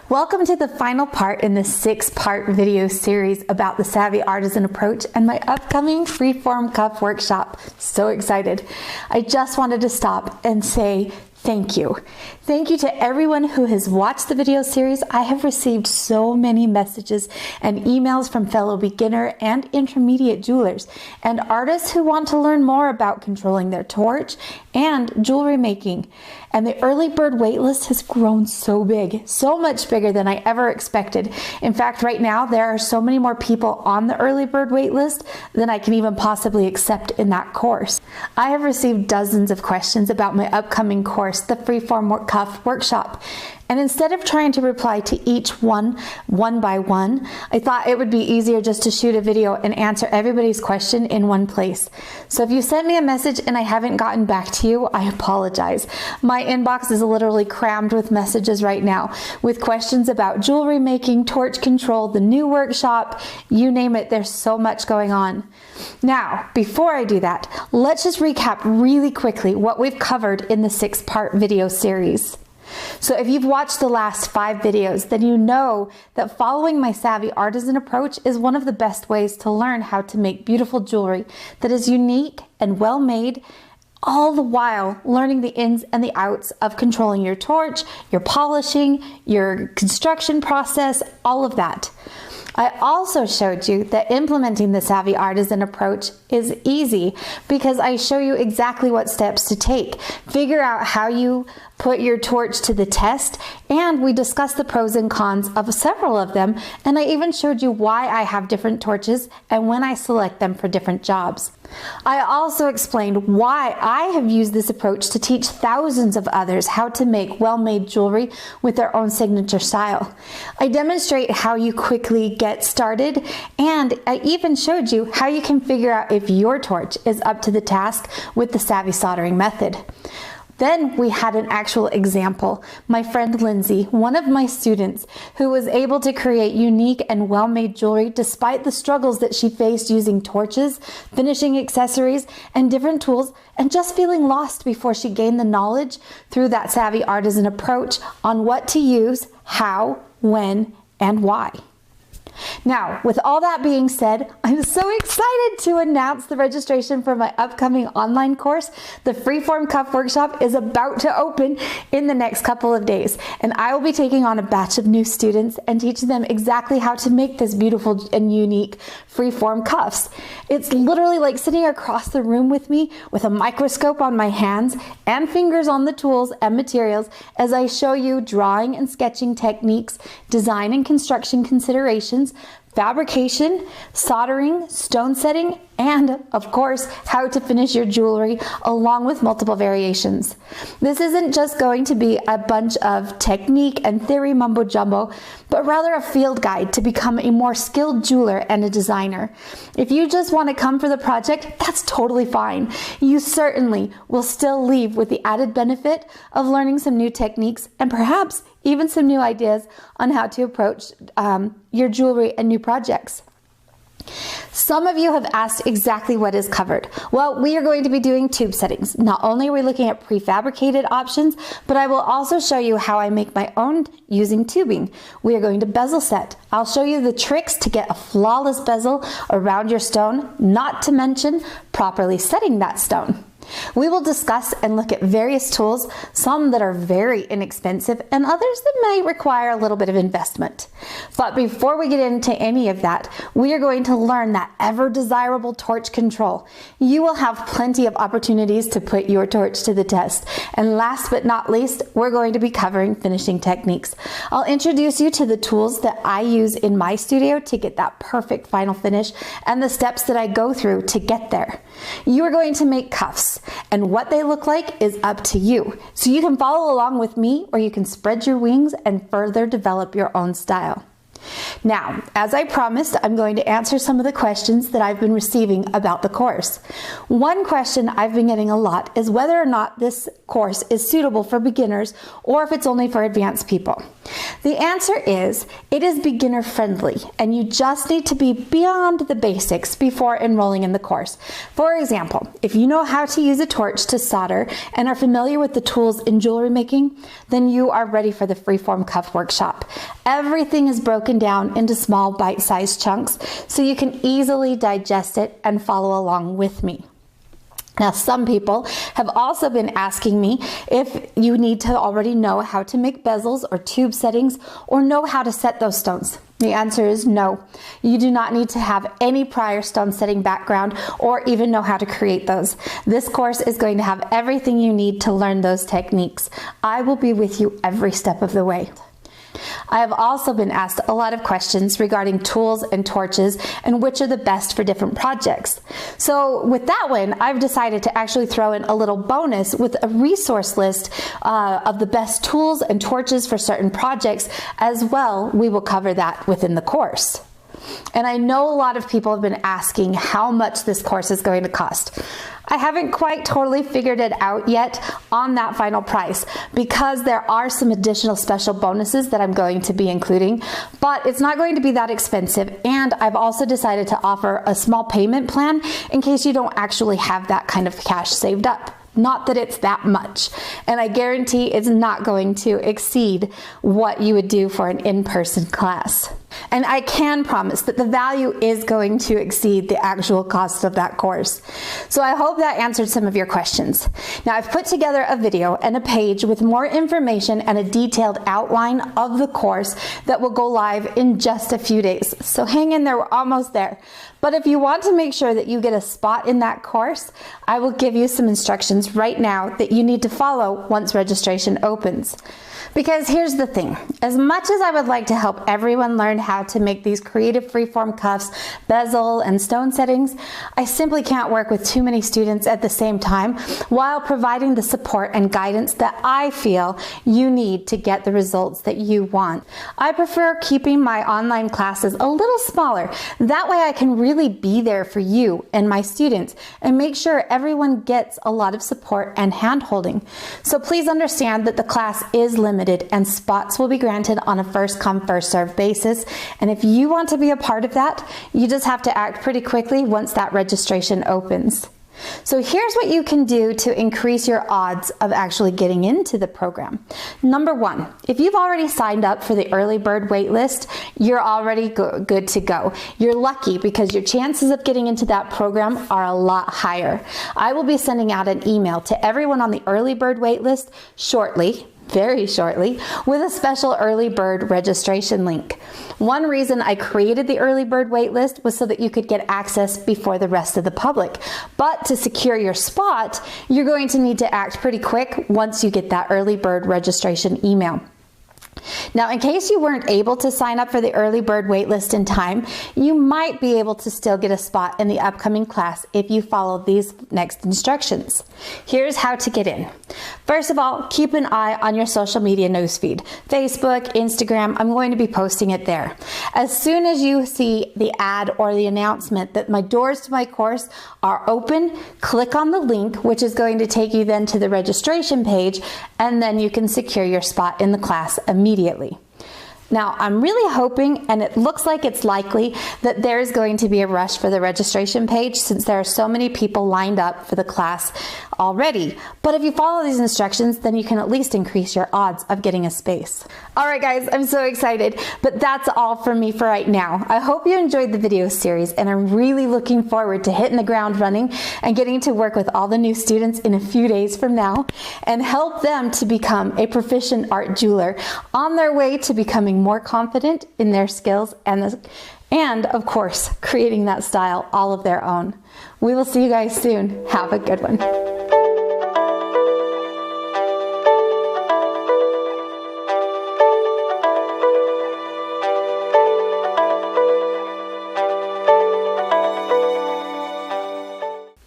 Welcome to the final part in the 6-part video series about the Savvy Artisan approach and my upcoming Freeform Cuff Workshop. So excited. I just wanted to stop and say thank you. Thank you to everyone who has watched the video series. I have received so many messages and emails from fellow beginner and intermediate jewelers and artists who want to learn more about controlling their torch and jewelry making. And the early bird waitlist has grown so big, so much bigger than I ever expected. In fact, right now there are so many more people on the early bird waitlist than I can even possibly accept in that course. I have received dozens of questions about my upcoming course, the Freeform Cuff Workshop. And instead of trying to reply to each one by one, I thought it would be easier just to shoot a video and answer everybody's question in one place. So if you sent me a message and I haven't gotten back to you, I apologize. My inbox is literally crammed with messages right now, with questions about jewelry making, torch control, the new workshop, you name it, there's so much going on. Now, before I do that, let's just recap really quickly what we've covered in the 6-part video series. So if you've watched the last 5 videos, then you know that following my Savvy Artisan approach is one of the best ways to learn how to make beautiful jewelry that is unique and well made, all the while learning the ins and the outs of controlling your torch, your polishing, your construction process, all of that. I also showed you that implementing the Savvy Artisan approach is easy because I show you exactly what steps to take. Figure out how you put your torch to the test, and we discussed the pros and cons of several of them, and I even showed you why I have different torches and when I select them for different jobs. I also explained why I have used this approach to teach thousands of others how to make well-made jewelry with their own signature style. I demonstrate how you quickly get started, and I even showed you how you can figure out if your torch is up to the task with the Savvy soldering method. Then we had an actual example. My friend Lindsay, one of my students, who was able to create unique and well-made jewelry despite the struggles that she faced using torches, finishing accessories, and different tools, and just feeling lost before she gained the knowledge through that Savvy Artisan approach on what to use, how, when, and why. Now, with all that being said, I'm so excited to announce the registration for my upcoming online course. The Freeform Cuff Workshop is about to open in the next couple of days, and I will be taking on a batch of new students and teaching them exactly how to make this beautiful and unique freeform cuffs. It's literally like sitting across the room with me with a microscope on my hands and fingers on the tools and materials as I show you drawing and sketching techniques, design and construction considerations, fabrication, soldering, stone setting, and of course, how to finish your jewelry along with multiple variations. This isn't just going to be a bunch of technique and theory mumbo jumbo, but rather a field guide to become a more skilled jeweler and a designer. If you just want to come for the project, that's totally fine. You certainly will still leave with the added benefit of learning some new techniques and perhaps even some new ideas on how to approach your jewelry and new projects. Some of you have asked exactly what is covered. Well, we are going to be doing tube settings. Not only are we looking at prefabricated options, but I will also show you how I make my own using tubing. We are going to bezel set. I'll show you the tricks to get a flawless bezel around your stone, not to mention properly setting that stone. We will discuss and look at various tools, some that are very inexpensive and others that may require a little bit of investment. But before we get into any of that, we are going to learn that ever desirable torch control. You will have plenty of opportunities to put your torch to the test. And last but not least, we're going to be covering finishing techniques. I'll introduce you to the tools that I use in my studio to get that perfect final finish and the steps that I go through to get there. You are going to make cuffs, and what they look like is up to you. So you can follow along with me, or you can spread your wings and further develop your own style. Now, as I promised, I'm going to answer some of the questions that I've been receiving about the course. One question I've been getting a lot is whether or not this course is suitable for beginners or if it's only for advanced people. The answer is, it is beginner friendly, and you just need to be beyond the basics before enrolling in the course. For example, if you know how to use a torch to solder and are familiar with the tools in jewelry making, then you are ready for the Freeform Cuff Workshop. Everything is broken down into small bite-sized chunks so you can easily digest it and follow along with me. Now, some people have also been asking me if you need to already know how to make bezels or tube settings or know how to set those stones. The answer is no. You do not need to have any prior stone setting background or even know how to create those. This course is going to have everything you need to learn those techniques. I will be with you every step of the way. I have also been asked a lot of questions regarding tools and torches and which are the best for different projects. So with that one, I've decided to actually throw in a little bonus with a resource list of the best tools and torches for certain projects as well. We will cover that within the course. And I know a lot of people have been asking how much this course is going to cost. I haven't quite totally figured it out yet on that final price because there are some additional special bonuses that I'm going to be including, but it's not going to be that expensive. And I've also decided to offer a small payment plan in case you don't actually have that kind of cash saved up. Not that it's that much, and I guarantee it's not going to exceed what you would do for an in-person class. And I can promise that the value is going to exceed the actual cost of that course. So I hope that answered some of your questions. Now, I've put together a video and a page with more information and a detailed outline of the course that will go live in just a few days. So hang in there, we're almost there. But if you want to make sure that you get a spot in that course, I will give you some instructions right now that you need to follow once registration opens. Because here's the thing, as much as I would like to help everyone learn how to make these creative freeform cuffs, bezel, and stone settings, I simply can't work with too many students at the same time while providing the support and guidance that I feel you need to get the results that you want. I prefer keeping my online classes a little smaller. That way I can really be there for you and my students and make sure everyone gets a lot of support and hand-holding. So please understand that the class is limited and spots will be granted on a first-come, first-served basis. And if you want to be a part of that, you just have to act pretty quickly once that registration opens. So here's what you can do to increase your odds of actually getting into the program. Number one, if you've already signed up for the early bird waitlist, you're already good to go. You're lucky because your chances of getting into that program are a lot higher. I will be sending out an email to everyone on the early bird waitlist shortly, very shortly, with a special early bird registration link. One reason I created the early bird waitlist was so that you could get access before the rest of the public. But to secure your spot, you're going to need to act pretty quick once you get that early bird registration email. Now, in case you weren't able to sign up for the early bird waitlist in time, you might be able to still get a spot in the upcoming class if you follow these next instructions. Here's how to get in. First of all, keep an eye on your social media newsfeed. Facebook, Instagram, I'm going to be posting it there. As soon as you see the ad or the announcement that my doors to my course are open, click on the link, which is going to take you then to the registration page, and then you can secure your spot in the class immediately. Now, I'm really hoping, and it looks like it's likely, that there is going to be a rush for the registration page since there are so many people lined up for the class already. But if you follow these instructions, then you can at least increase your odds of getting a space. All right, guys, I'm so excited, but that's all from me for right now. I hope you enjoyed the video series, and I'm really looking forward to hitting the ground running and getting to work with all the new students in a few days from now and help them to become a proficient art jeweler on their way to becoming more confident in their skills and of course, creating that style all of their own. We will see you guys soon. Have a good one.